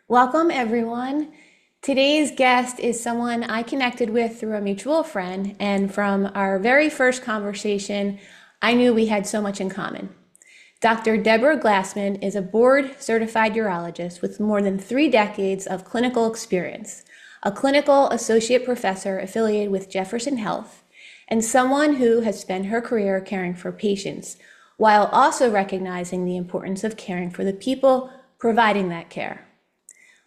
Welcome, everyone. Today's guest is someone I connected with through a mutual friend, and from our very first conversation, I knew we had so much in common. Dr. Deborah Glassman is a board certified urologist with more than 3 decades of clinical experience, a clinical associate professor affiliated with Jefferson Health, and someone who has spent her career caring for patients while also recognizing the importance of caring for the people providing that care.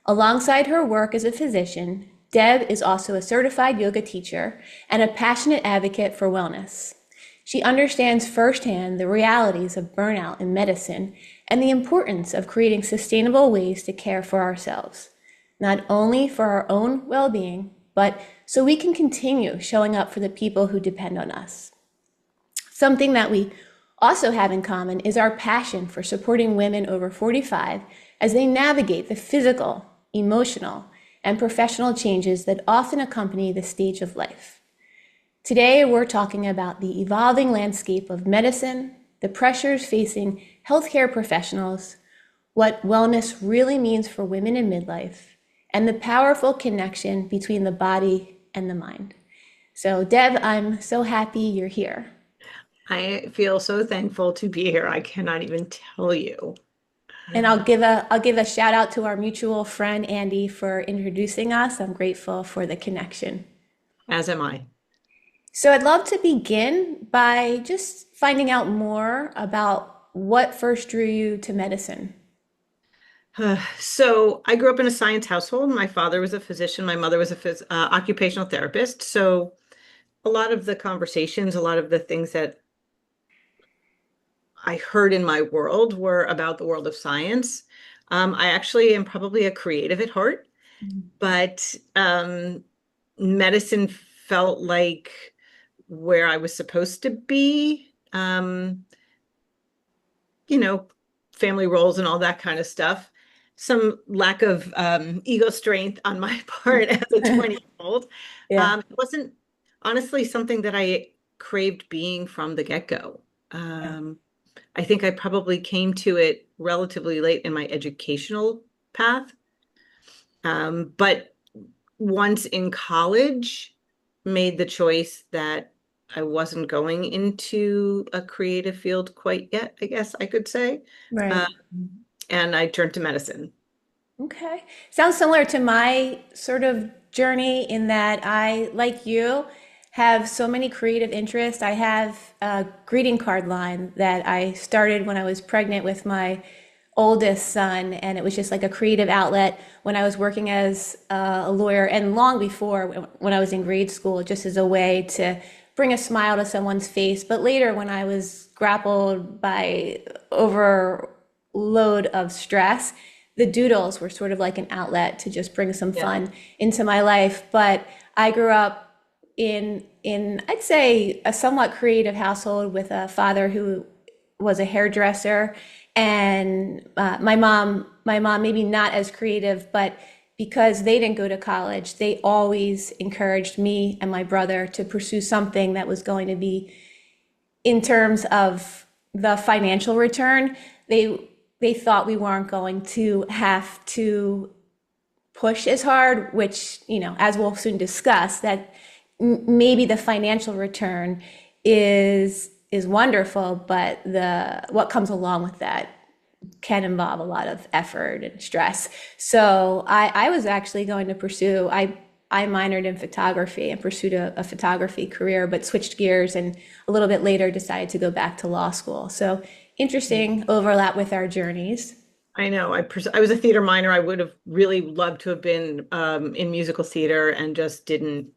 Alongside her work as a physician, Deb is also a certified yoga teacher and a passionate advocate for wellness. She understands firsthand the realities of burnout in medicine and the importance of creating sustainable ways to care for ourselves, not only for our own well-being, but so we can continue showing up for the people who depend on us. Something that we also have in common is our passion for supporting women over 45 as they navigate the physical, emotional, and professional changes that often accompany this stage of life. Today, we're talking about the evolving landscape of medicine, the pressures facing healthcare professionals, what wellness really means for women in midlife, and the powerful connection between the body and the mind. So, Deb, I'm so happy you're here. I feel so thankful to be here. I cannot even tell you. And I'll give a shout out to our mutual friend Andy for introducing us. I'm grateful for the connection. As am I. So I'd love to begin by just finding out more about what first drew you to medicine. So I grew up in a science household. My father was a physician. My mother was a occupational therapist. So a lot of the conversations, a lot of the things that I heard in my world were about the world of science. I actually am probably a creative at heart, but medicine felt like where I was supposed to be. You know, family roles and all that kind of stuff. Some lack of ego strength on my part as a 20-year-old. Yeah. It wasn't honestly something that I craved being from the get-go. Yeah. I think I probably came to it relatively late in my educational path. But once in college, made the choice that I wasn't going into a creative field quite yet, I guess I could say. Right. Um, and I turned to medicine. Okay. Sounds similar to my sort of journey in that I, like you, have so many creative interests. I have a greeting card line that I started when I was pregnant with my oldest son, and it was just like a creative outlet when I was working as a lawyer and long before when I was in grade school, just as a way to bring a smile to someone's face. But later, when I was grappled by overload of stress, the doodles were sort of like an outlet to just bring some Yeah. fun into my life. But I grew up in I'd say a somewhat creative household with a father who was a hairdresser, and my mom maybe not as creative, but because they didn't go to college, they always encouraged me and my brother to pursue something that was going to be in terms of the financial return. They thought we weren't going to have to push as hard, which, as we'll soon discuss, that maybe the financial return is wonderful, but the what comes along with that can involve a lot of effort and stress. So I was actually going to pursue, I minored in photography and pursued a photography career, but switched gears and a little bit later decided to go back to law school. So interesting overlap with our journeys. I know. I was a theater minor. I would have really loved to have been in musical theater and just didn't.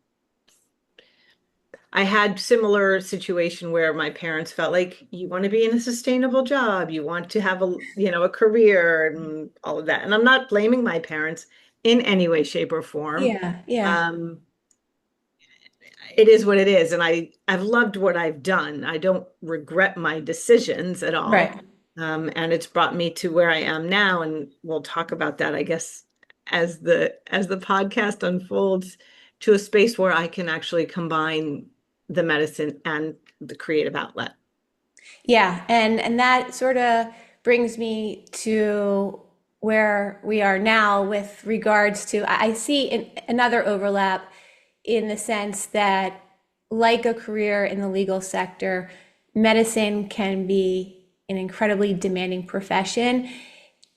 I had similar situation where my parents felt like you want to be in a sustainable job, you want to have a career and all of that. And I'm not blaming my parents in any way, shape, or form. Yeah, yeah, Um, it is what it is, and I've loved what I've done. I don't regret my decisions at all. right. And it's brought me to where I am now, and we'll talk about that, I guess, as the podcast unfolds to a space where I can actually combine the medicine and the creative outlet. Yeah, and that sort of brings me to where we are now with regards to, I see another overlap in the sense that, like a career in the legal sector, medicine can be an incredibly demanding profession.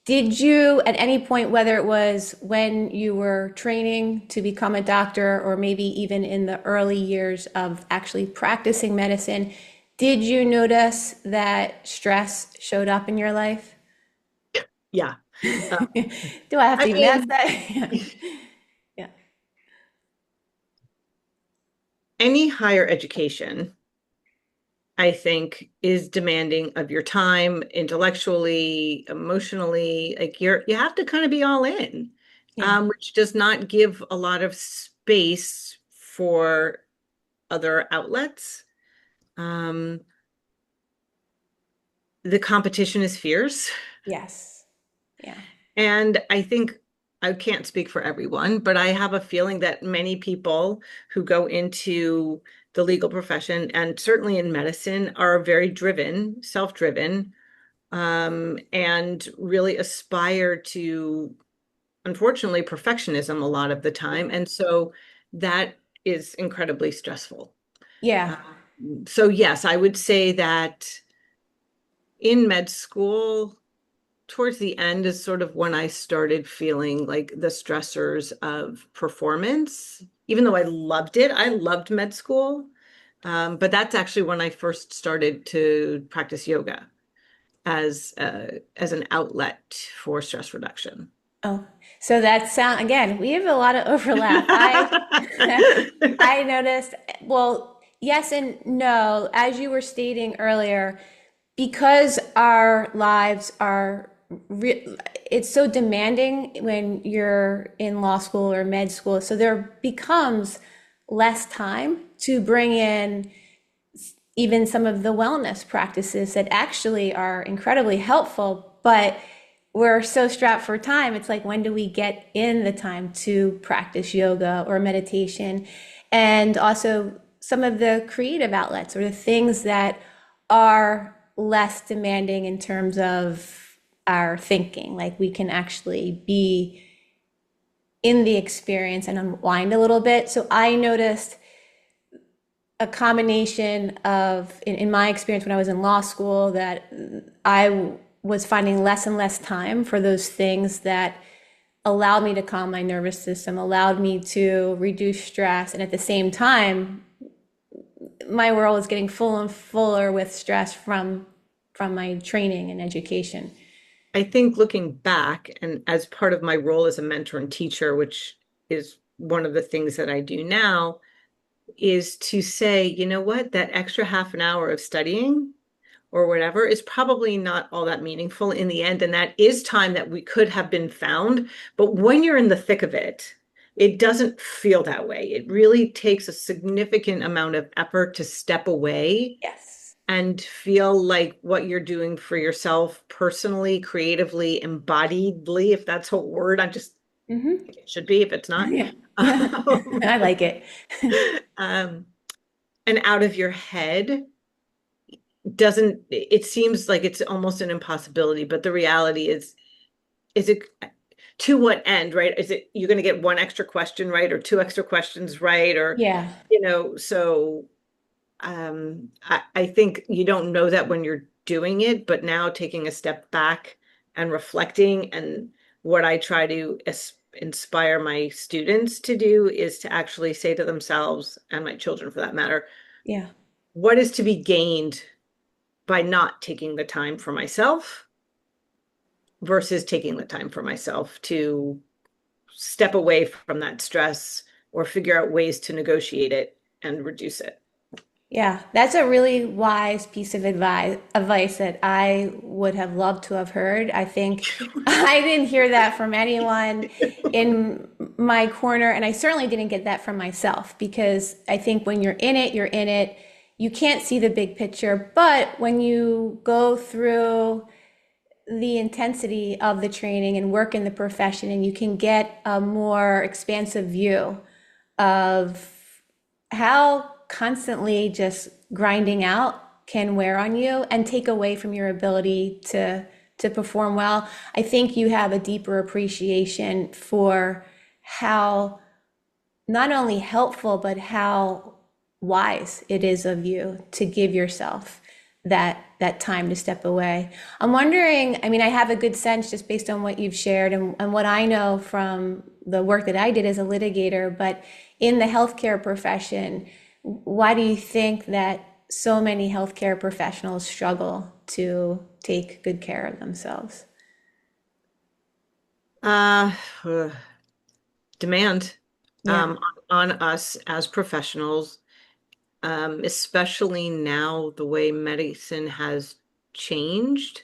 Did you, at any point, whether it was when you were training to become a doctor or maybe even in the early years of actually practicing medicine, did you notice that stress showed up in your life? Yeah. Uh, Do I have I to even ask mean, that? Yeah. any higher education, I think, is demanding of your time intellectually, emotionally. Like you have to kind of be all in, Yeah. which does not give a lot of space for other outlets. Um, the competition is fierce. Yes. Yeah. And I think I can't speak for everyone, but I have a feeling that many people who go into the legal profession and certainly in medicine are very driven, self-driven, and really aspire to, unfortunately, perfectionism a lot of the time. And so that is incredibly stressful. Yeah. So, yes, I would say that in med school, towards the end is sort of when I started feeling like the stressors of performance. Even though I loved it, I loved med school. But that's actually when I first started to practice yoga as an outlet for stress reduction. Oh, so that sound again, we have a lot of overlap. I I noticed, well, yes and no, as you were stating earlier, because our lives are it's so demanding when you're in law school or med school. So there becomes less time to bring in even some of the wellness practices that actually are incredibly helpful, but we're so strapped for time. It's like, when do we get in the time to practice yoga or meditation? And also some of the creative outlets or the things that are less demanding in terms of our thinking. Like, we can actually be in the experience and unwind a little bit. So I noticed a combination of, in my experience when I was in law school, that I was finding less and less time for those things that allowed me to calm my nervous system, allowed me to reduce stress. And at the same time, my world was getting fuller and fuller with stress from my training and education. I think looking back and as part of my role as a mentor and teacher, which is one of the things that I do now, is to say, you know what, that extra half an hour of studying or whatever is probably not all that meaningful in the end. And that is time that we could have been found. But when you're in the thick of it, it doesn't feel that way. It really takes a significant amount of effort to step away Yes. and feel like what you're doing for yourself personally, creatively, embodiedly, if that's a word, I just Mm-hmm. think it should be if it's not. Yeah. Yeah. I like it. Um, and out of your head doesn't, it seems like it's almost an impossibility, but the reality is it to what end, right? Is it you're going to get one extra question right or two extra questions right? Or, Yeah. so I think you don't know that when you're doing it, but now taking a step back and reflecting, and what I try to inspire my students to do is to actually say to themselves, and my children for that matter, Yeah. what is to be gained by not taking the time for myself versus taking the time for myself to step away from that stress or figure out ways to negotiate it and reduce it. Yeah, that's a really wise piece of advice that I would have loved to have heard. I think I didn't hear that from anyone in my corner, and I certainly didn't get that from myself, because I think when you're in it, you're in it. You can't see the big picture, but when you go through the intensity of the training and work in the profession, and you can get a more expansive view of how constantly just grinding out can wear on you and take away from your ability to to perform well. I think you have a deeper appreciation for how not only helpful, but how wise it is of you to give yourself that time to step away. I'm wondering, I mean, I have a good sense just based on what you've shared and what I know from the work that I did as a litigator, but in the healthcare profession, why do you think that so many healthcare professionals struggle to take good care of themselves? Uh, uh, Demand Yeah, on us as professionals, especially now the way medicine has changed.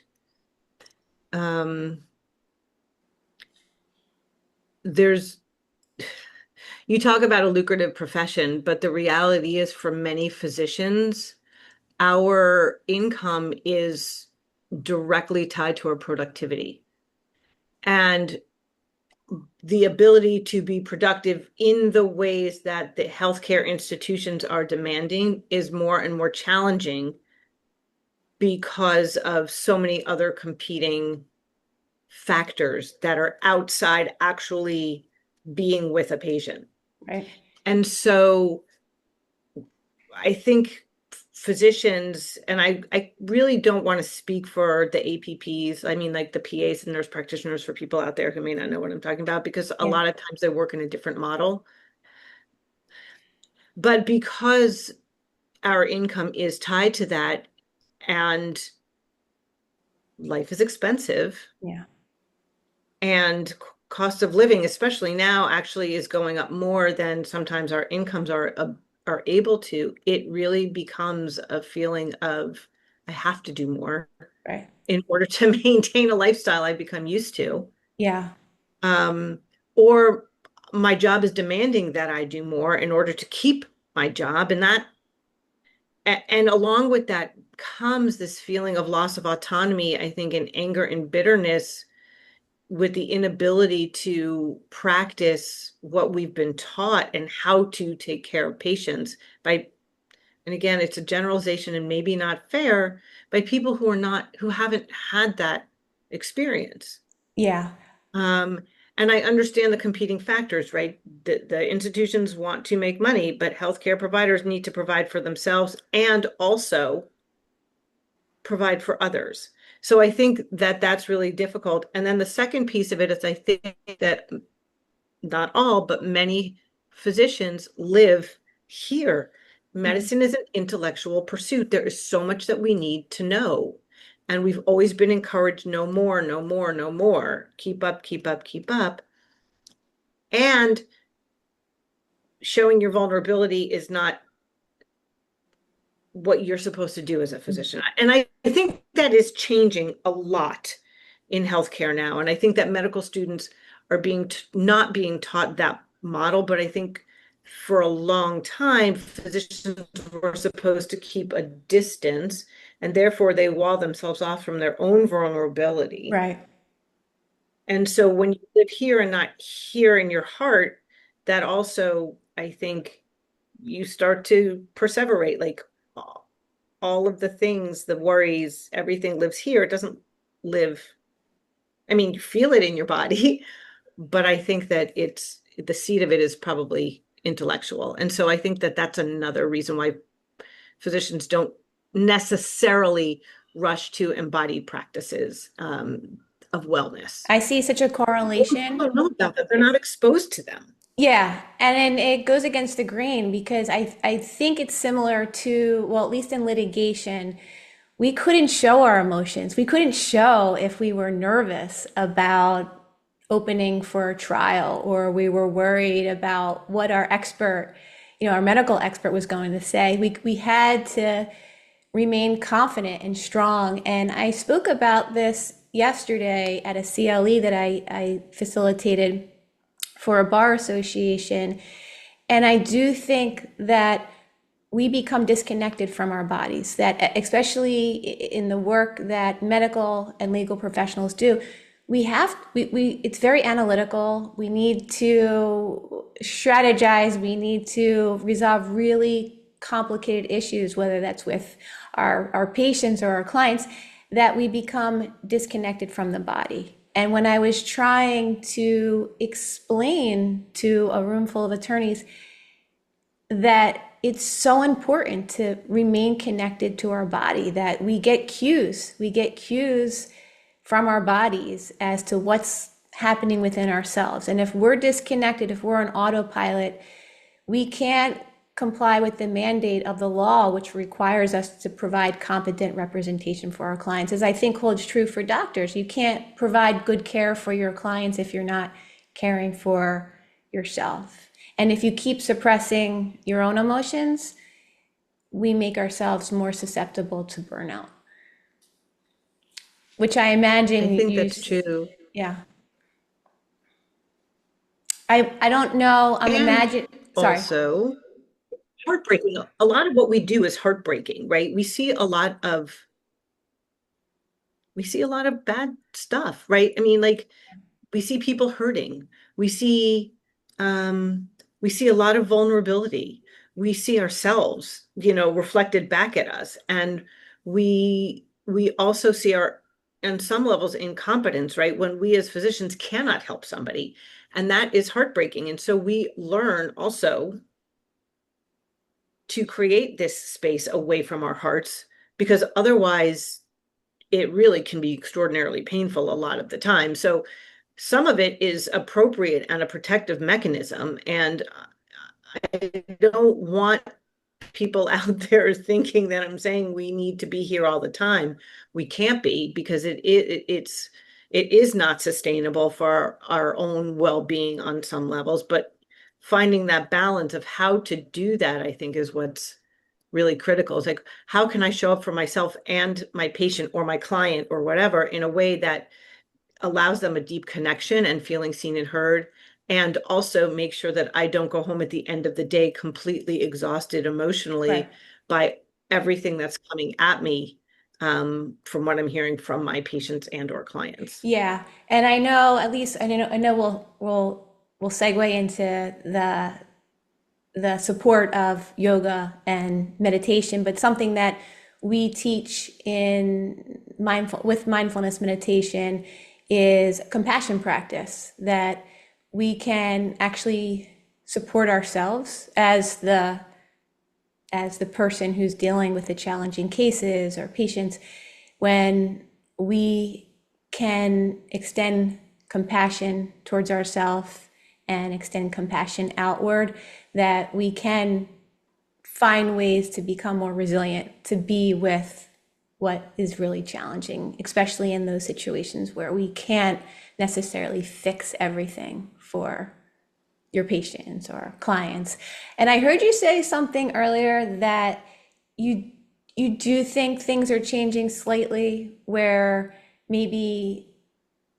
Um, there's You talk about a lucrative profession, but the reality is for many physicians, our income is directly tied to our productivity. And the ability to be productive in the ways that the healthcare institutions are demanding is more and more challenging because of so many other competing factors that are outside actually being with a patient. right. And so I think physicians, and I really don't want to speak for the APPs. I mean, like the PAs and nurse practitioners for people out there who may not know what I'm talking about, because a Yeah, lot of times they work in a different model. But because our income is tied to that and life is expensive yeah, and cost of living, especially now, actually is going up more than sometimes our incomes are able to, it really becomes a feeling of I have to do more right. in order to maintain a lifestyle I've become used to. Yeah, Um, or my job is demanding that I do more in order to keep my job. And along with that comes this feeling of loss of autonomy, I think, and anger and bitterness with the inability to practice what we've been taught and how to take care of patients by, and again, it's a generalization and maybe not fair, by people who haven't had that experience. yeah, Um, and I understand the competing factors, right? The institutions want to make money, but healthcare providers need to provide for themselves and also provide for others. So I think that that's really difficult. And then the second piece of it is I think that not all, but many physicians live here. mhm, Medicine is an intellectual pursuit. There is so much that we need to know. And we've always been encouraged no more, no more, no more. Keep up, keep up, keep up. And showing your vulnerability is not what you're supposed to do as a physician. And I think that is changing a lot in healthcare now. And I think that medical students are not being taught that model, but I think for a long time, physicians were supposed to keep a distance and therefore they wall themselves off from their own vulnerability. right. And so when you live here and not here in your heart, that also, I think, you start to perseverate, like all of the things, the worries, everything lives here. It doesn't live, I mean, you feel it in your body, but I think that it's the seed of it is probably intellectual. And so I think that that's another reason why physicians don't necessarily rush to embodied practices of wellness. I see such a correlation. People don't know about that. They're not exposed to them. Yeah, and then it goes against the grain because I think it's similar to, well, at least in litigation, we couldn't show our emotions. We couldn't show if we were nervous about opening for a trial or we were worried about what our expert, our medical expert was going to say. We had to remain confident and strong. And I spoke about this yesterday at a CLE that I facilitated for a bar association. And I do think that we become disconnected from our bodies, that especially in the work that medical and legal professionals do, it's very analytical. We need to strategize. We need to resolve really complicated issues, whether that's with our patients or our clients. that we become disconnected from the body. And when I was trying to explain to a room full of attorneys that it's so important to remain connected to our body, that we get cues from our bodies as to what's happening within ourselves. And if we're disconnected, if we're on autopilot, we can't comply with the mandate of the law, which requires us to provide competent representation for our clients, as I think holds true for doctors. You can't provide good care for your clients if you're not caring for yourself. And if you keep suppressing your own emotions, we make ourselves more susceptible to burnout, which I I imagine think that's true. yeah. I don't know. I'm And imagine, sorry. also heartbreaking. A lot of what we do is heartbreaking, right? We see a lot of bad stuff, right? I mean, like we see people hurting. We see um we see a lot of vulnerability. We see ourselves, reflected back at us. And we also see our, on some levels, incompetence, right? When we as physicians cannot help somebody. And that is heartbreaking. And so we learn also to create this space away from our hearts, because otherwise it really can be extraordinarily painful a lot of the time. So some of it is appropriate and a protective mechanism. And I don't want people out there thinking that I'm saying we need to be here all the time. We can't be, because it is not sustainable for our own well-being on some levels. But finding that balance of how to do that, I think, is what's really critical. It's like, how can I show up for myself and my patient or my client or whatever in a way that allows them a deep connection and feeling seen and heard, and also make sure that I don't go home at the end of the day completely exhausted Right. emotionally by everything that's coming at me, from what I'm hearing from my patients and or clients. Yeah, and I know at least I know we'll segue into the support of yoga and meditation, but something that we teach in mindfulness meditation is compassion practice, that we can actually support ourselves as the person who's dealing with the challenging cases or patients, when we can extend compassion towards ourselves and extend compassion outward, that we can find ways to become more resilient, to be with what is really challenging, especially in those situations where we can't necessarily fix everything for your patients or clients. And I heard you say something earlier that you you do think things are changing slightly, where maybe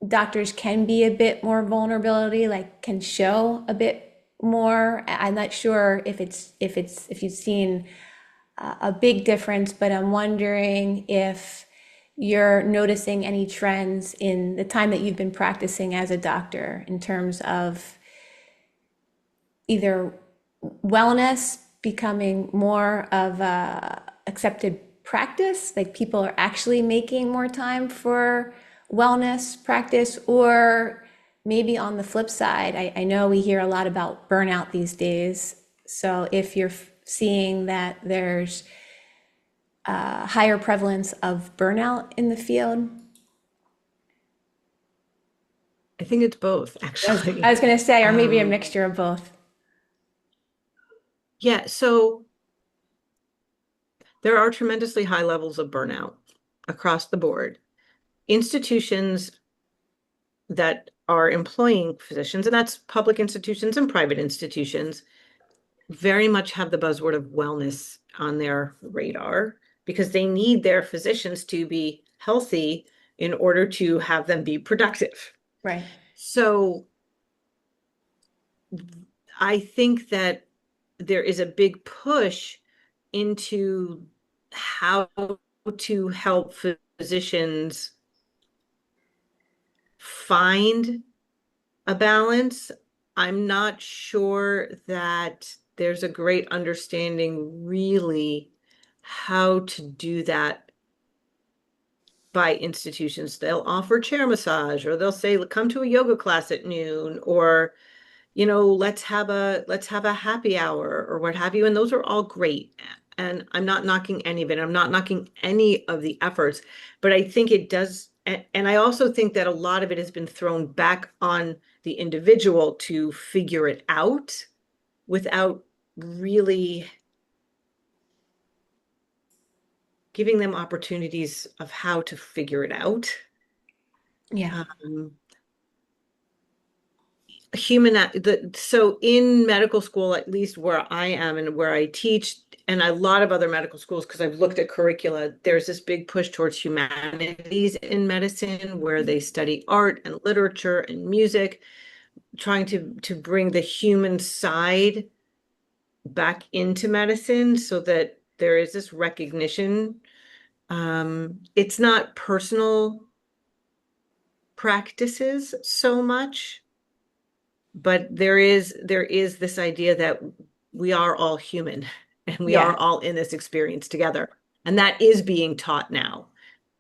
doctors can be a bit more vulnerability, like can show a bit more. I'm not sure if you've seen a big difference, but I'm wondering if you're noticing any trends in the time that you've been practicing as a doctor in terms of either wellness becoming more of a accepted practice, like people are actually making more time for wellness practice, or maybe on the flip side, I know we hear a lot about burnout these days. So if you're seeing that there's a higher prevalence of burnout in the field. I think it's both, I actually. was going to say, or maybe a Um, mixture of both. yeah, so there are tremendously high levels of burnout across the board. Institutions that are employing physicians, and that's public institutions and private institutions, very much have the buzzword of wellness on their radar, because they need their physicians to be healthy in order to have them be productive. Right. So I think that there is a big push into how to help physicians find a balance. I'm not sure that there's a great understanding really how to do that by institutions. They'll offer chair massage, or they'll say, come to a yoga class at noon, or let's have a happy hour or what have you. And those are all great. And I'm not knocking any of it. I'm not knocking any of the efforts, but I think it does. And I also think that a lot of it has been thrown back on the individual to figure it out without really giving them opportunities of how to figure it out. Yeah. Um, so in medical school, at least where I am and where I teach, and a lot of other medical schools, because I've looked at curricula, there's this big push towards humanities in medicine where they study art and literature and music, trying to bring the human side back into medicine so that there is this recognition. It's not personal practices so much, but there is this idea that we are all human and we are Yeah. all in this experience together. And that is being taught now.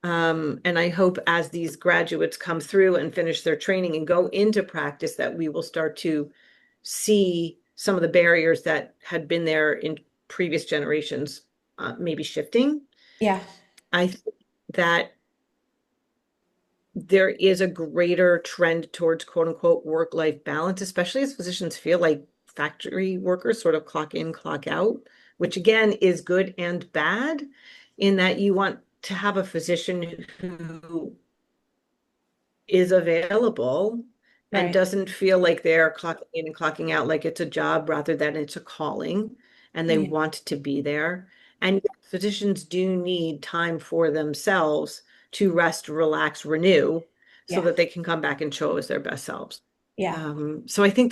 And I hope as these graduates come through and finish their training and go into practice, that we will start to see some of the barriers that had been there in previous generations, maybe shifting. Yeah. I think that there is a greater trend towards quote unquote work-life balance, especially as physicians feel like factory workers sort of clock in, clock out, which again is good and bad in that you want to have a physician who is available and Right. doesn't feel like they're clocking in and clocking out, like it's a job rather than it's a calling, and they Yeah. want to be there. And physicians do need time for themselves to rest, relax, renew, so Yeah. that they can come back and show us their best selves. Yeah. So I do think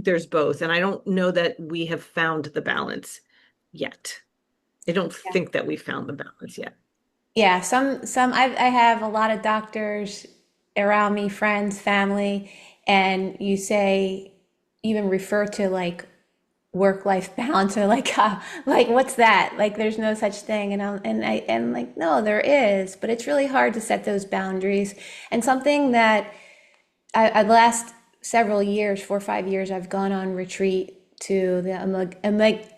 there's both, and I don't know that we have found the balance yet. I don't Yeah. think that we found the balance yet. Yeah, I have a lot of doctors around me, friends, family, and you say, even refer to like work-life balance or like what's that? Like there's no such thing. And like, no, there is, but it's really hard to set those boundaries. And something that I last several years, 4 or 5 years, I've gone on retreat to the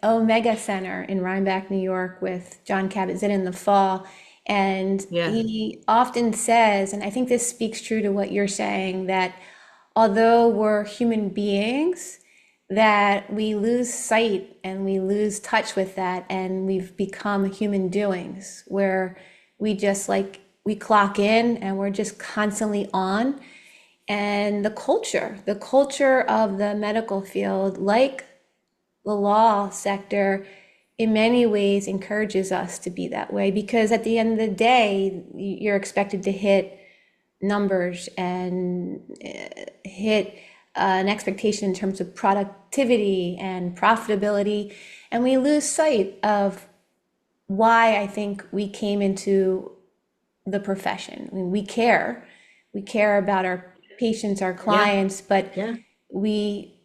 Omega Center in Rhinebeck, New York, with John Kabat-Zinn in the fall. And Yeah, he often says, and I think this speaks true to what you're saying, that although we're human beings, that we lose sight and we lose touch with that, and we've become human doings where we clock in and we're just constantly on. And the culture of the medical field, like the law sector, in many ways encourages us to be that way, because at the end of the day, you're expected to hit numbers and hit an expectation in terms of productivity and profitability. And we lose sight of why I think we came into the profession. I mean, we care about our patients, our yeah, clients, but yeah. we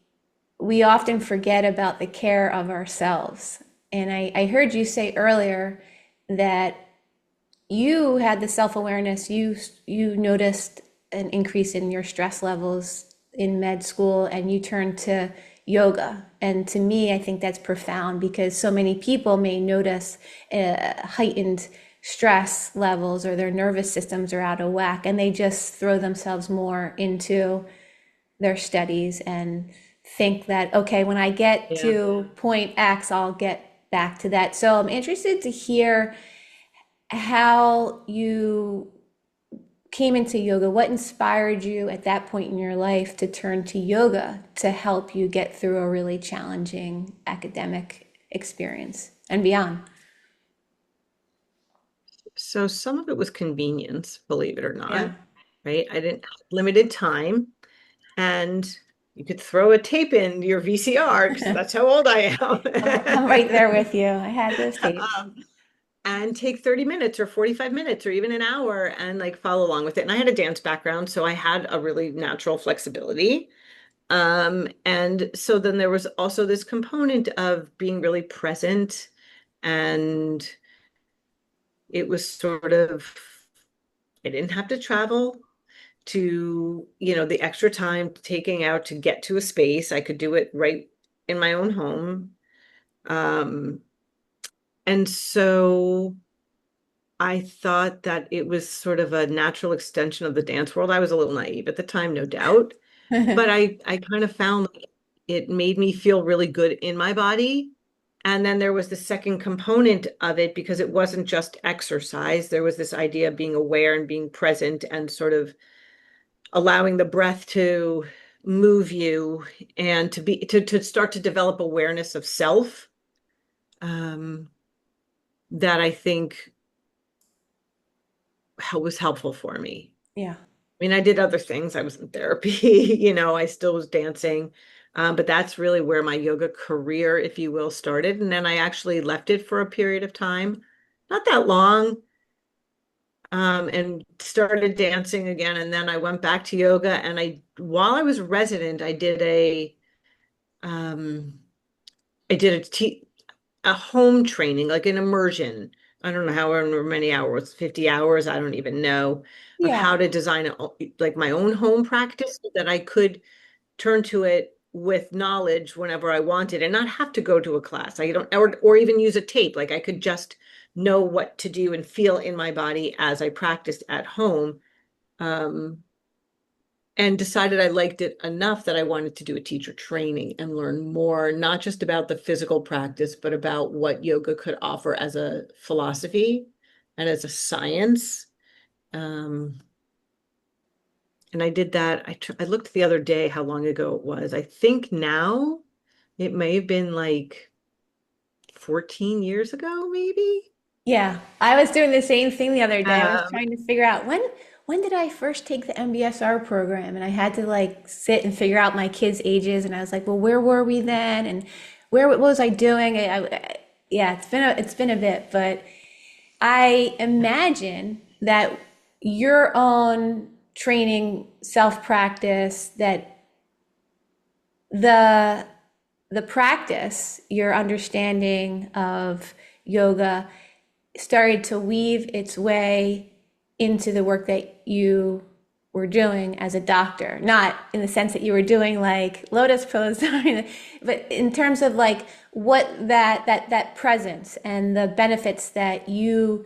we often forget about the care of ourselves. And I heard you say earlier that you had the self-awareness, you noticed an increase in your stress levels in med school, and you turned to yoga. And to me, I think that's profound, because so many people may notice heightened stress levels, or their nervous systems are out of whack, and they just throw themselves more into their studies and think that, okay, when I get Yeah. to point X, I'll get back to that. So I'm interested to hear how you came into yoga. What inspired you at that point in your life to turn to yoga to help you get through a really challenging academic experience and beyond? So some of it was convenience, believe it or Yeah. not, right? I didn't have limited time, and you could throw a tape in your VCR because that's how old I I'm right am. there with you. I had those tapes. Um, and take 30 minutes or 45 minutes or even an hour and like follow along with it. And I had a dance background, so I had a really natural flexibility. And so then there was also this component of being really present, and it was sort of I didn't have to travel to, the extra time taking out to get to a space. I could do it right in my own home. Um, and so I thought that it was sort of a natural extension of the dance world. I was a little naive at the time, no doubt, but I kind of found like it made me feel really good in my body. And then there was the second component of it because it wasn't just exercise. There was this idea of being aware and being present and sort of allowing the breath to move you and to start to develop awareness of self. Um, that I think was helpful for me. Yeah. I mean, I did other things. I was in therapy, I still was dancing. But that's really where my yoga career, if you will, started. And then I actually left it for a period of time, not that long, and started dancing again. And then I went back to yoga. And while I was resident, um, I did a home training, like an immersion. I don't know however many hours, 50 hours, I don't even know, of Yeah. how to design like my own home practice so that I could turn to it with knowledge whenever I wanted and not have to go to a class. I don't, or even use a tape. Like I could just know what to do and feel in my body as I practiced at home. Um, and decided I liked it enough that I wanted to do a teacher training and learn more, not just about the physical practice, but about what yoga could offer as a philosophy and as a science. Um, and I did that. I looked the other day how long ago it was. I think now it may have been like 14 years ago, maybe. Yeah, I was doing the same thing the other day. I was Um, trying to figure out when did I first take the MBSR program, and I had to like sit and figure out my kids' ages, and I was like, well, where were we then, and what was I doing? Yeah, it's been a bit, but I imagine that your own training, self practice, that the the practice, your understanding of yoga started to weave its way into the work that you were doing as a doctor. Not in the sense that you were doing like lotus pose, but in terms of like what that presence and the benefits that you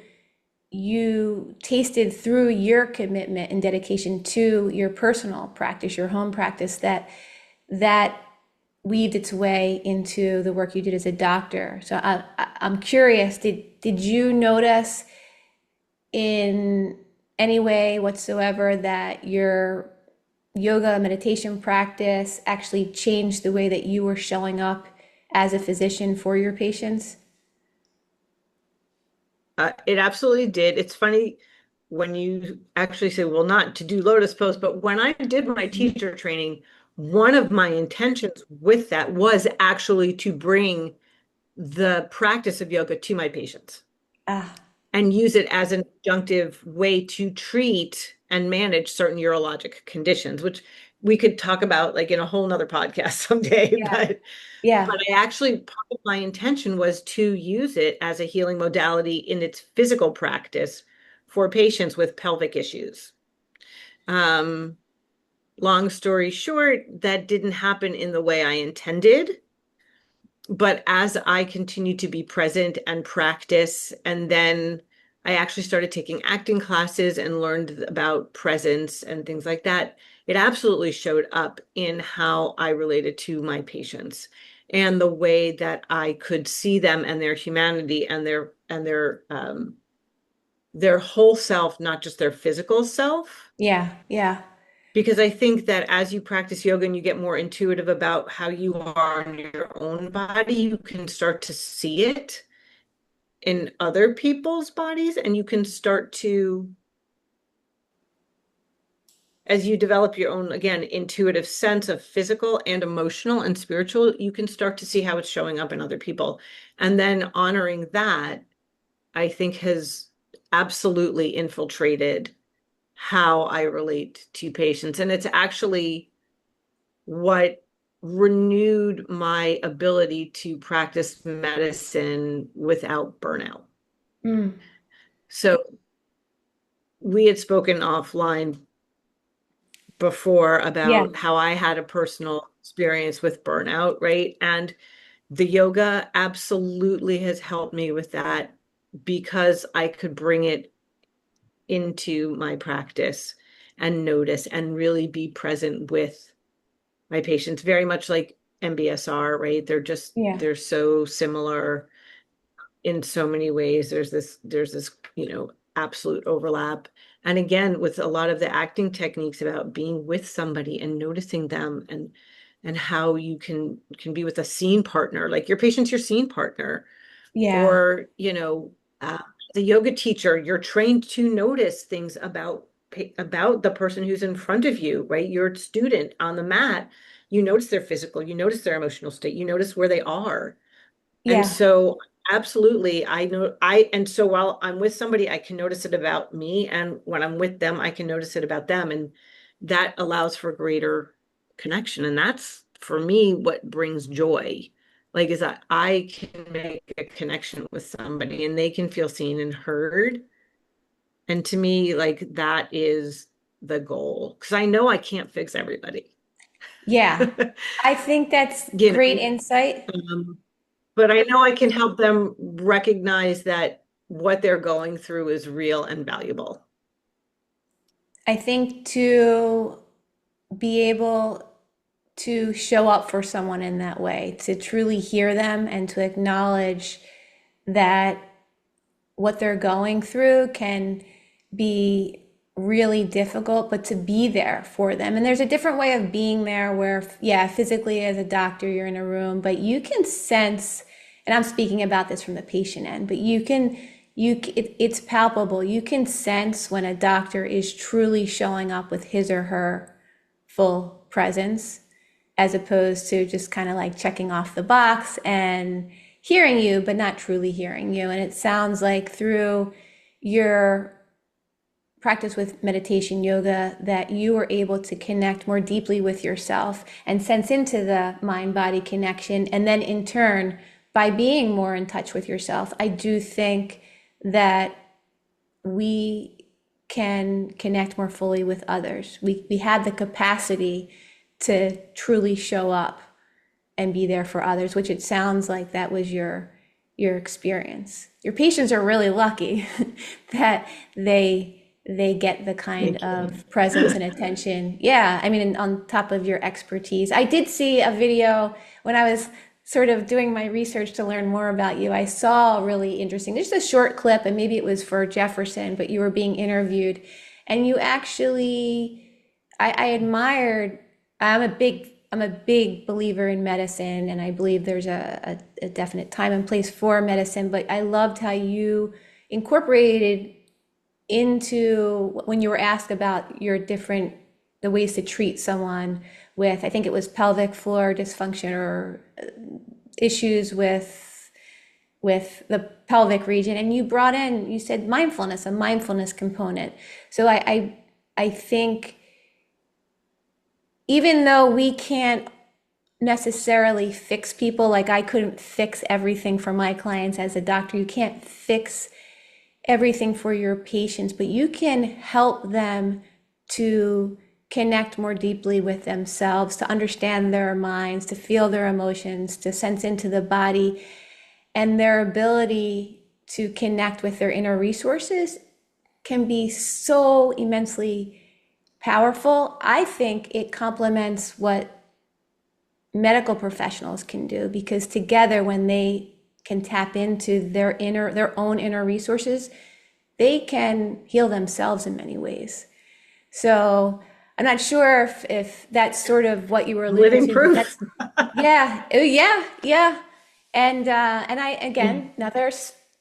tasted through your commitment and dedication to your personal practice, your home practice, that weaved its way into the work you did as a doctor. So I'm curious, did you notice in any way whatsoever that your yoga meditation practice actually changed the way that you were showing up as a physician for your patients? it absolutely did. It's funny when you actually say, well, not to do lotus pose, but when I did my teacher training, one of my intentions with that was actually to bring the practice of yoga to my patients Ah, and use it as an adjunctive way to treat and manage certain urologic conditions, which we could talk about like in a whole nother podcast someday. yeah, But yeah, I actually, part of my intention was to use it as a healing modality in its physical practice for patients with pelvic issues. Um, Long story short, that didn't happen in the way I intended. But as I continued to be present and practice, and then I actually started taking acting classes and learned about presence and things like that, it absolutely showed up in how I related to my patients and the way that I could see them and their humanity and their whole self, not just their physical self. yeah, yeah, Because I think that as you practice yoga and you get more intuitive about how you are in your own body, you can start to see it in other people's bodies. And you can start to, as you develop your own, again, intuitive sense of physical and emotional and spiritual, you can start to see how it's showing up in other people. And then honoring that, I think, has absolutely infiltrated how I relate to patients. And it's actually what renewed my ability to practice medicine without burnout. mm, So we had spoken offline before Yeah. about how I had a personal experience with burnout, right? And the yoga absolutely has helped me with that because I could bring it into my practice and notice and really be present with my patients, very much like MBSR, right? Yeah. they're so similar in so many ways. There's this, absolute overlap. And again, with a lot of the acting techniques about being with somebody and noticing them and how you can be with a scene partner, like your patient's your scene partner, Yeah. or the yoga teacher, you're trained to notice things about the person who's in front of you, right? Your student on the mat, you notice their physical, you notice their emotional state, you notice where they are. And Yeah. so absolutely, I know and so while I'm with somebody, I can notice it about me. And when I'm with them, I can notice it about them. And that allows for greater connection. And that's for me what brings joy. Like is that I can make a connection with somebody and they can feel seen and heard. And to me, like that is the goal. Because I know I can't fix everybody. Yeah. I think that's You great know, insight. but I know I can help them recognize that what they're going through is real and valuable. I think to be able to show up for someone in that way, to truly hear them and to acknowledge that what they're going through can be really difficult, but to be there for them. And there's a different way of being there where, yeah, physically as a doctor, you're in a room, but you can sense, and I'm speaking about this from the patient end, but it's palpable. You can sense when a doctor is truly showing up with his or her full presence as opposed to just kind of like checking off the box and hearing you, but not truly hearing you. And it sounds like through your practice with meditation yoga that you were able to connect more deeply with yourself and sense into the mind body connection. And then in turn, by being more in touch with yourself, I do think that we can connect more fully with others. We had the capacity to truly show up and be there for others, which it sounds like that was your experience. Your patients are really lucky that they get the kind Thank you. of presence and attention. Yeah, I mean, on top of your expertise. I did see a video when I was sort of doing my research to learn more about you. I saw really interesting, just a short clip, and maybe it was for Jefferson, but you were being interviewed, and you actually, I admired. I'm a big believer in medicine, and I believe there's a definite time and place for medicine. But I loved how you incorporated into when you were asked about your different the ways to treat someone with, I think it was pelvic floor dysfunction or issues with the pelvic region, and you brought in, you said mindfulness, a mindfulness component. So I think even though we can't necessarily fix people, like I couldn't fix everything for my clients as a doctor, you can't fix everything for your patients, but you can help them to connect more deeply with themselves, to understand their minds, to feel their emotions, to sense into the body, and their ability to connect with their inner resources can be so immensely powerful. I think it complements what medical professionals can do because together when they can tap into their own inner resources, they can heal themselves in many ways. So I'm not sure if that's sort of what you were alluding Living to, but proof. that's yeah, oh, yeah, yeah. And I again another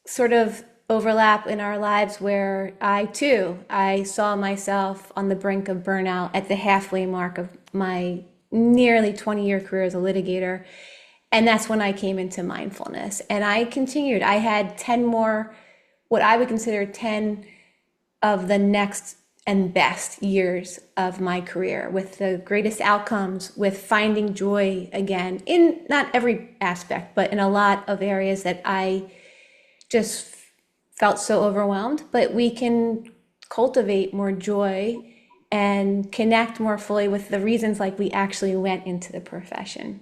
sort of overlap in our lives where I saw myself on the brink of burnout at the halfway mark of my nearly 20-year career as a litigator. And that's when I came into mindfulness. And I continued. I had 10 more, what I would consider 10 of the next and best years of my career with the greatest outcomes, with finding joy again in not every aspect, but in a lot of areas that I just felt so overwhelmed. But we can cultivate more joy and connect more fully with the reasons like we actually went into the profession.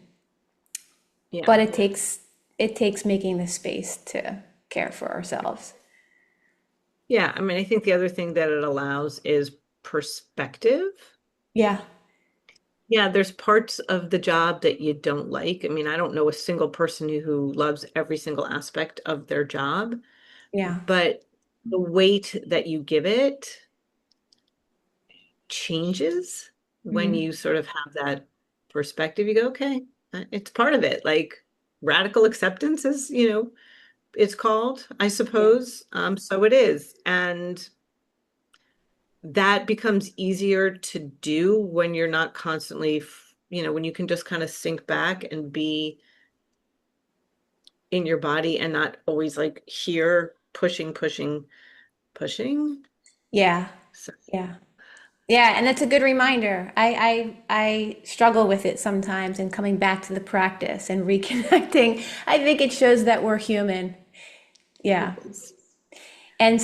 But Yeah. it takes making the space to care for ourselves. Yeah. I mean, I think the other thing that it allows is perspective. Yeah, Yeah, there's parts of the job that you don't like. I mean, I don't know a single person who loves every single aspect of their job, yeah, but the weight that you give it changes when mhm, you sort of have that perspective. You go, okay, it's part of it. Like radical acceptance is, it's called, I yeah, suppose. So it is. And that becomes easier to do when you're not constantly, when you can just kind of sink back and be in your body and not always like here pushing, pushing, pushing. yeah, So, yeah. Yeah, and it's a good reminder. I struggle with it sometimes and coming back to the practice and reconnecting. I think it shows that we're human. Yeah. yes. And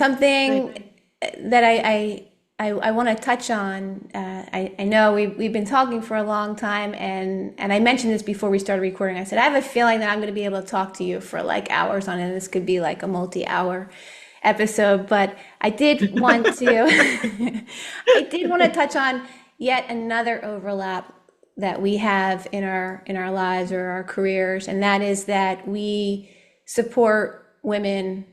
Right. something that I want to touch on, I know we've been talking for a long time, and I mentioned this before we started recording. I said, I have a feeling that I'm going to be able to talk to you for like hours on it. This could be like a multi-hour episode, but I did want to, I did want to touch on yet another overlap that we have in our lives or our careers, and that is that we support women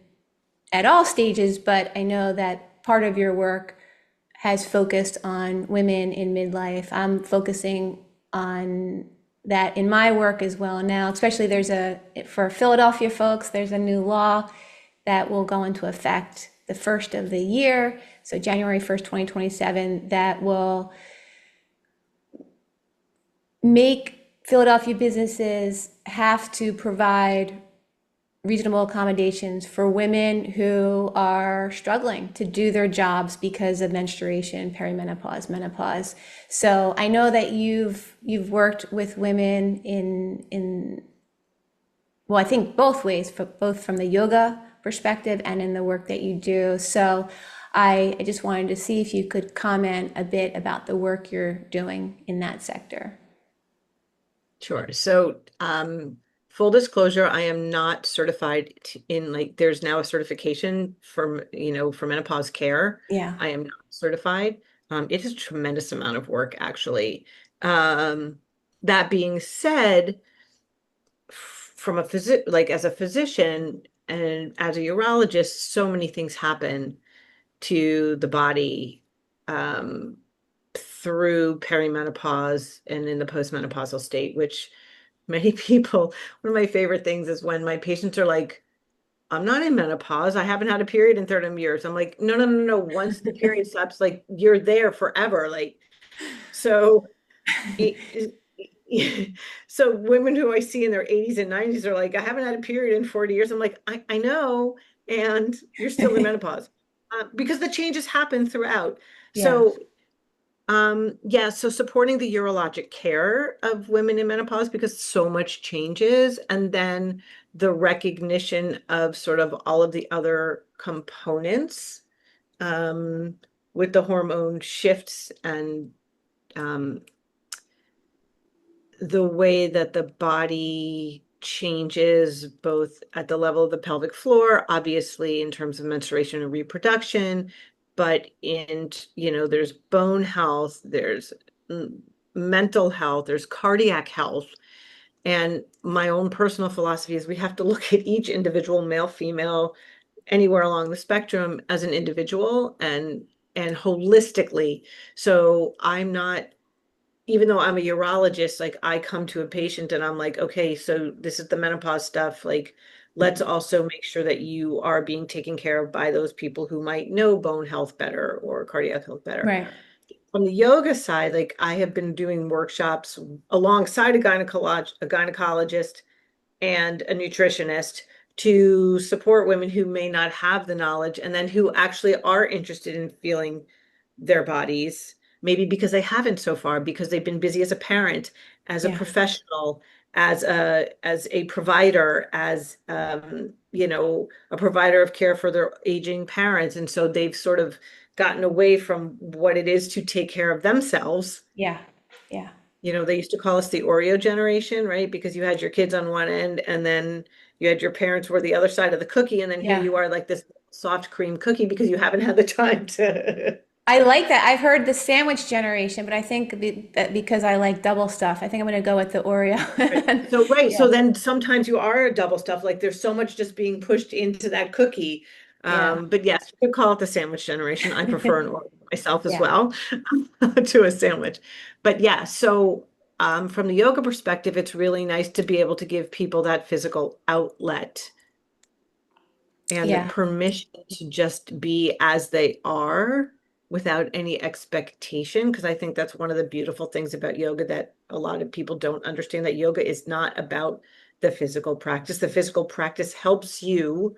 at all stages, but I know that part of your work has focused on women in midlife. I'm focusing on that in my work as well now, especially for Philadelphia folks, there's a new law that will go into effect the first of the year, so January 1st, 2027, that will make Philadelphia businesses have to provide reasonable accommodations for women who are struggling to do their jobs because of menstruation, perimenopause, menopause. So I know that you've worked with women in well, I think both ways, both from the yoga perspective and in the work that you do. So I just wanted to see if you could comment a bit about the work you're doing in that sector. Sure. So, full disclosure, I am not certified in like, there's now a certification for menopause care. Yeah, I am not certified. It is a tremendous amount of work, actually. Um, that being said, from like as a physician and as a urologist, so many things happen to the body um, through perimenopause and in the postmenopausal state, which many people, one of my favorite things is when my patients are like, I'm not in menopause. I haven't had a period in 30 years. I'm like, no, no, no, no. Once the period stops, like you're there forever. Like, so it, so women who I see in their 80s and 90s are like, I haven't had a period in 40 years. I'm like, I know, and you're still in menopause because the changes happen throughout. yeah, So, yeah, so supporting the urologic care of women in menopause because so much changes, and then the recognition of sort of all of the other components um, with the hormone shifts and um, the way that the body changes both at the level of the pelvic floor, obviously in terms of menstruation and reproduction, but there's bone health, there's mental health, there's cardiac health. And my own personal philosophy is we have to look at each individual male, female, anywhere along the spectrum as an individual and holistically. So I'm not, even though I'm a urologist, like I come to a patient and I'm like, okay, so this is the menopause stuff. Like, let's also make sure that you are being taken care of by those people who might know bone health better or cardiac health better. right. On the yoga side, like I have been doing workshops alongside a gynecologist and a nutritionist to support women who may not have the knowledge and then who actually are interested in feeling their bodies, maybe because they haven't so far, because they've been busy as a parent, as a Yeah, professional, as a provider, as a provider of care for their aging parents. And so they've sort of gotten away from what it is to take care of themselves. Yeah. Yeah. They used to call us the Oreo generation, right? Because you had your kids on one end and then you had your parents were the other side of the cookie. And then here Yeah. you are like this soft cream cookie because you haven't had the time to. I like that. I've heard the sandwich generation, but I think that because I like double stuff, I think I'm going to go with the Oreo. Right. So, right. Yeah. So then sometimes you are a double stuff. Like there's so much just being pushed into that cookie. Yeah. But yes, you could call it the sandwich generation. I prefer an Oreo myself as Yeah. well to a sandwich. But yeah, so from the yoga perspective, it's really nice to be able to give people that physical outlet and the Yeah. permission to just be as they are without any expectation. Because I think that's one of the beautiful things about yoga that a lot of people don't understand, that yoga is not about the physical practice. The physical practice helps you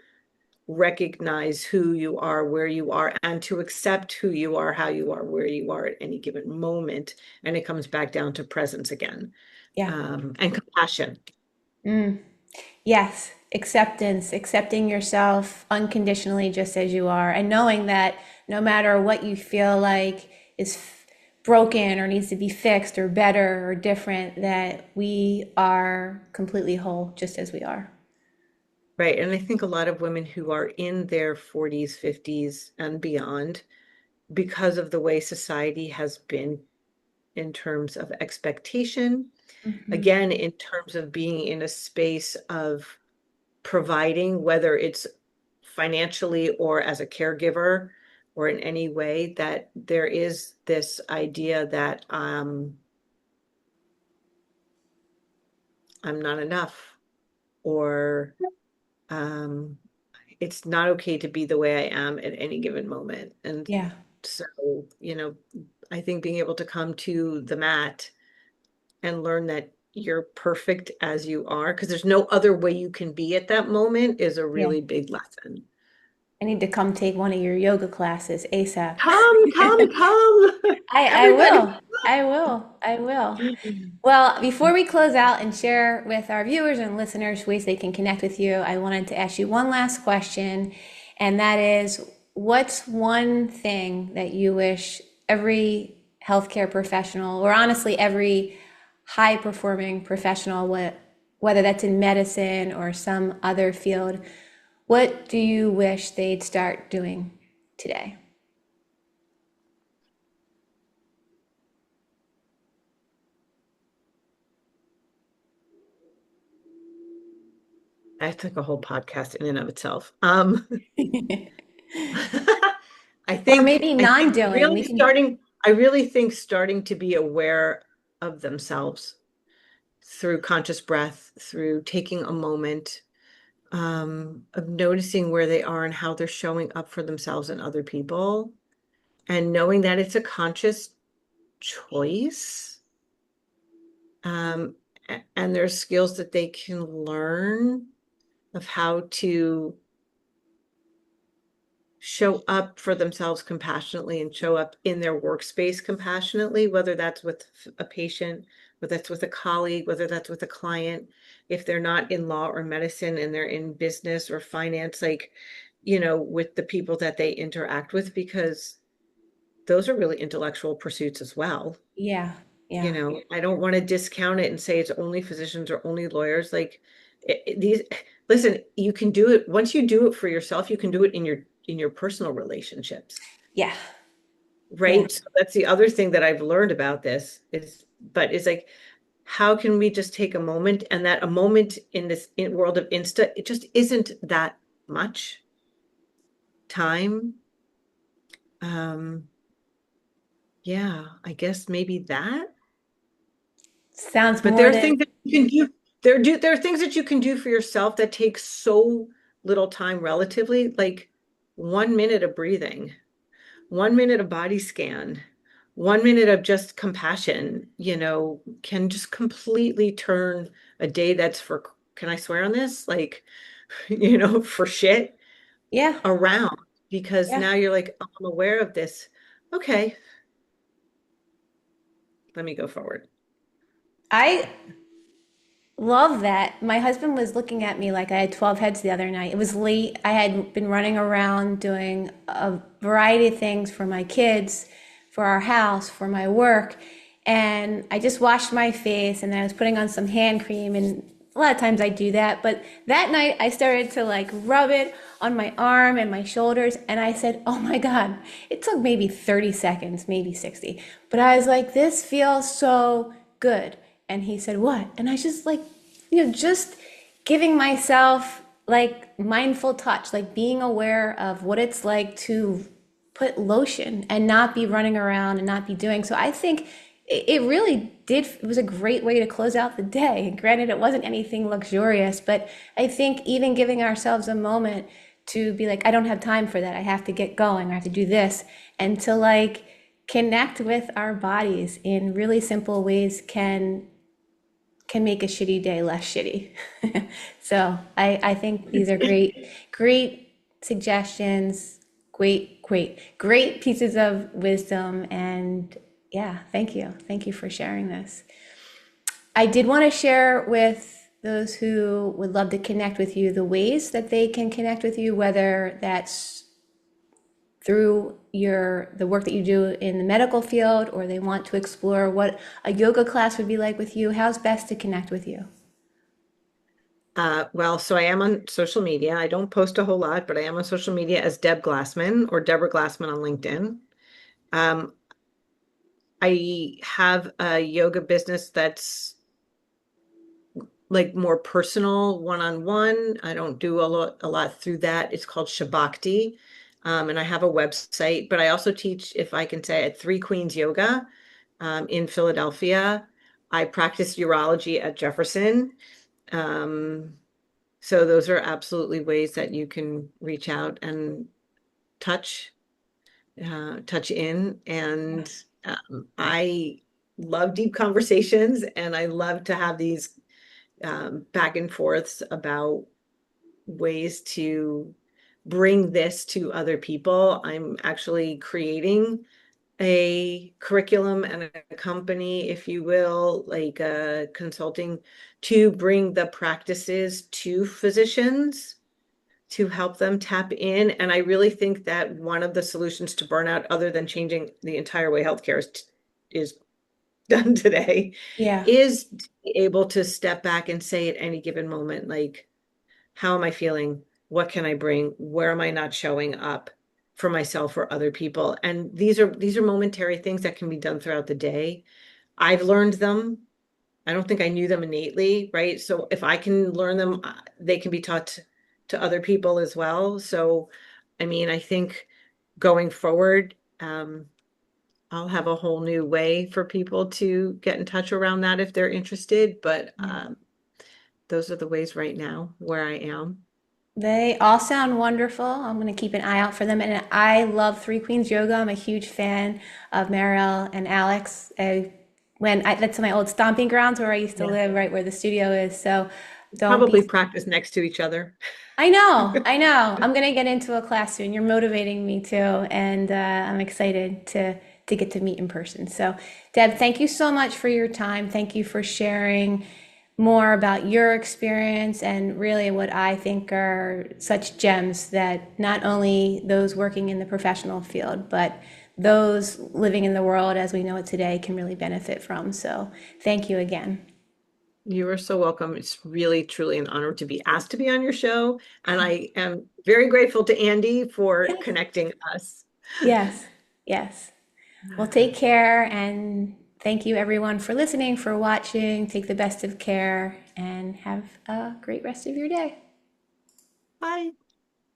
recognize who you are, where you are, and to accept who you are, how you are, where you are at any given moment. And it comes back down to presence again, Yeah. and compassion. Mm. Yes. Acceptance, accepting yourself unconditionally just as you are, and knowing that no matter what you feel like is broken or needs to be fixed or better or different, that we are completely whole just as we are. Right. And I think a lot of women who are in their 40s, 50s, and beyond, because of the way society has been in terms of expectation, Mhm. again, in terms of being in a space of providing, whether it's financially or as a caregiver or in any way, that there is this idea that I'm not enough, or um, it's not okay to be the way I am at any given moment. And Yeah. so, I think being able to come to the mat and learn that you're perfect as you are, because there's no other way you can be at that moment, is a Yeah. really big lesson. I need to come take one of your yoga classes ASAP. Come, come, come, I everybody. will. I will. I will. Well, before we close out and share with our viewers and listeners ways they can connect with you, I wanted to ask you one last question, and that is, what's one thing that you wish every healthcare professional, or honestly every high performing professional, whether that's in medicine or some other field, what do you wish they'd start doing today? That's like a whole podcast in and of itself. I Or think maybe I think non-doing. We really can, starting, I really think starting to be aware of themselves through conscious breath, through taking a moment, of noticing where they are and how they're showing up for themselves and other people, and knowing that it's a conscious choice. And there's skills that they can learn of how to show up for themselves compassionately and show up in their workspace compassionately, whether that's with a patient, whether that's with a colleague, whether that's with a client, if they're not in law or medicine and they're in business or finance, like, with the people that they interact with, because those are really intellectual pursuits as well. yeah, yeah, I don't want to discount it and say it's only physicians or only lawyers. Like these, listen, you can do it. Once you do it for yourself, you can do it in your personal relationships, yeah, yeah, right? So that's the other thing that I've learned about this but it's like, how can we just take a moment, and that a moment in this world of Insta, it just isn't that much time. Um, yeah, I guess maybe that. sounds But there more are than, things that you can do. There are things that you can do for yourself that take so little time relatively, like 1 minute of breathing, 1 minute of body scan, 1 minute of just compassion, can just completely turn a day that's for, can I swear on this? Like, for shit yeah, around, because yeah. now you're like, oh, I'm aware of this. Okay, let me go forward. I Love that. My husband was looking at me like I had 12 heads the other night. It was late. I had been running around doing a variety of things for my kids, for our house, for my work. And I just washed my face and I was putting on some hand cream. And a lot of times I do that. But that night I started to like rub it on my arm and my shoulders. And I said, oh my God, it took maybe 30 seconds, maybe 60. But I was like, this feels so good. And he said, what? And I just like, just giving myself like mindful touch, like being aware of what it's like to put lotion and not be running around and not be doing. So I think it really did, it was a great way to close out the day. And granted, it wasn't anything luxurious, but I think even giving ourselves a moment to be like, I don't have time for that. I have to get going. I have to do this. And to like connect with our bodies in really simple ways can make a shitty day less shitty. So I think these are great suggestions, great pieces of wisdom. And yeah, thank you. Thank you for sharing this. I did want to share with those who would love to connect with you the ways that they can connect with you, whether that's through the work that you do in the medical field, or they want to explore what a yoga class would be like with you. How's best to connect with you? Well, so I am on social media. I don't post a whole lot, but I am on social media as Deb Glassman or Deborah Glassman on LinkedIn. Um, I have a yoga business that's like more personal, one-on-one. I don't do a lot through that. It's called Shabakti. And I have a website, but I also teach, if I can say, at Three Queens Yoga in Philadelphia. I practice urology at Jefferson. Um, so those are absolutely ways that you can reach out and touch, touch in. And I love deep conversations, and I love to have these back and forths about ways to bring this to other people. I'm actually creating a curriculum and a company, if you will, like consulting to bring the practices to physicians to help them tap in. And I really think that one of the solutions to burnout, other than changing the entire way healthcare is done today, Yeah. is to be able to step back and say at any given moment, like, how am I feeling? What can I bring? Where am I not showing up for myself or other people? And these are momentary things that can be done throughout the day. I've learned them. I don't think I knew them innately, right? So if I can learn them, they can be taught to other people as well. So, I mean, I think going forward, I'll have a whole new way for people to get in touch around that if they're interested. But those are the ways right now where I am. They all sound wonderful. I'm going to keep an eye out for them. And I love Three Queens Yoga. I'm a huge fan of Marielle and Alex. That's my old stomping grounds where I used to Yeah. live, right where the studio is. So don't Probably be. practice next to each other. I know, I know. I'm going to get into a class soon. You're motivating me too. And I'm excited to get to meet in person. So, Deb, thank you so much for your time. Thank you for sharing more about your experience and really what I think are such gems that not only those working in the professional field, but those living in the world as we know it today can really benefit from. So thank you again. You are so welcome. It's really, truly an honor to be asked to be on your show. And I am very grateful to Andy for connecting us. Yes, yes. Well, take care and thank you everyone for listening, for watching. Take the best of care and have a great rest of your day. Bye.